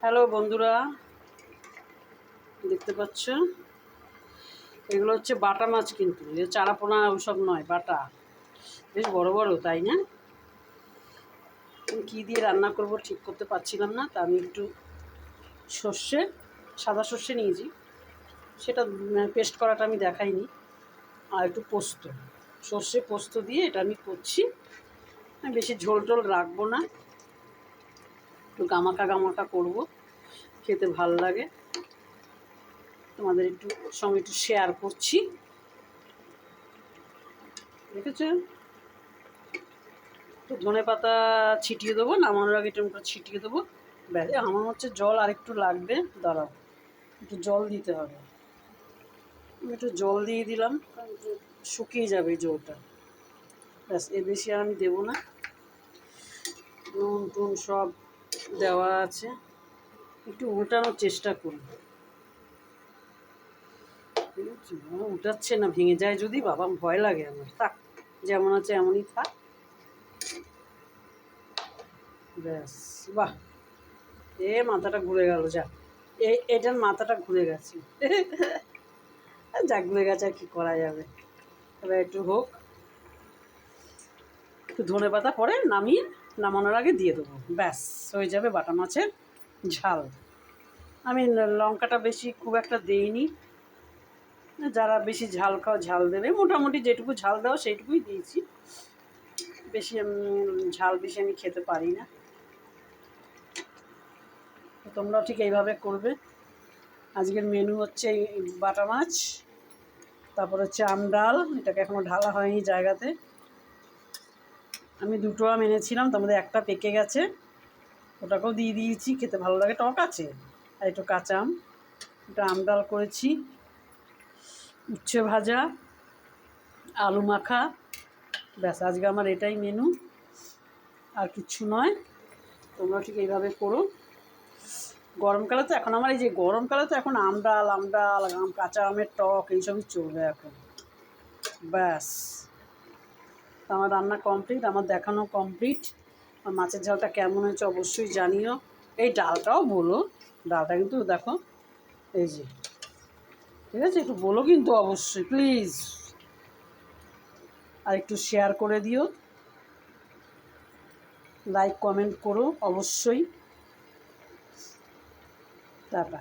Hello বন্ধুরা, দেখতে পাচ্ছ এগুলো হচ্ছে বাটা মাছ, কিন্তু এ চারাপোনা ওসব নয়, বাটা বেশ বড় বড়, তাই না? কী দিয়ে রান্না করব ঠিক করতে পারছিলাম না, তা আমি একটু সর্ষে, সাদা সর্ষে নিয়েছি, সেটা পেস্ট করাটা আমি দেখাইনি, আর একটু পোস্ত, সর্ষে পোস্ত দিয়ে এটা আমি করছি। বেশি ঝোল টোল রাখবো না, একটু গামাকা গামাকা করবো, খেতে ভাল লাগে। তোমাদের সঙ্গে একটু শেয়ার করছি, দেখেছ? তো ধনে পাতা ছিটিয়ে দেবো, নামানোর আগে একটু ছিটিয়ে দেবো, ব্যাস। আমার হচ্ছে জল আরেকটু লাগবে, দাঁড়াও একটু জল দিতে হবে। আমি একটু জল দিয়ে দিলাম, কারণ শুকিয়ে যাবে এই জলটা, ব্যাস। এর বেশি আর আমি দেবো না, নুন টুন সব দেওয়া আছে। একটু উল্টানোর চেষ্টা করি, উল্টাচ্ছে না, ভেঙে যায় যদি, বাবা ভয় লাগে আমার। থাক, যেমন আছে এমনই থাক, ব্যাস। বাহ, মাথাটা ঘুরে গেল, যা এটার মাথাটা ঘুরে গেছে। যা ঘুরে গেছে, আর কী করা যাবে। এবার একটু হোক, একটু ধনে পাতা পরে নামানোর আগে দিয়ে দেবো, ব্যাস। হয়ে যাবে বাটা মাছের ঝাল। আমি লঙ্কাটা বেশি খুব একটা দেইনি, যারা বেশি ঝাল খাও ঝাল দেবে, মোটামুটি যেটুকু ঝাল দাও সেইটুকুই দিয়েছি। বেশি ঝাল বেশি আমি খেতে পারি না, তোমরাও ঠিক এইভাবে করবে। আজকের মেনু হচ্ছে এই বাটা মাছ, তারপর হচ্ছে আম ডাল, এটাকে এখনও ঢালা হয়নি জায়গাতে। আমি দুটো আম এনেছিলাম, তার মধ্যে একটা পেকে গেছে, ওটাকেও দিয়ে দিয়েছি, খেতে ভালো লাগে, টক আছে। আর একটু কাঁচা আম, এটা আম ডাল করেছি। উচ্ছে ভাজা, আলু মাখা, ব্যাস। আজকে আমার এটাই মেনু, আর কিচ্ছু নয়। তোমরা ঠিক এইভাবে করো। গরমকালে তো এখন আমার এই যে গরমকালে তো এখন আম ডাল কাঁচা আমের টক এইসবই চলবে এখন, ব্যাস। আমার রান্না কমপ্লিট, আমার দেখানো কমপ্লিট। আর মাছের ঝালটা কেমন হয়েছে অবশ্যই জানিও। এই ডালটাও বলো, ডালটা কিন্তু দেখো, এই যে, ঠিক আছে? একটু বলো কিন্তু অবশ্যই, প্লিজ। আর একটু শেয়ার করে দিও, লাইক কমেন্ট করো অবশ্যই। টাটা।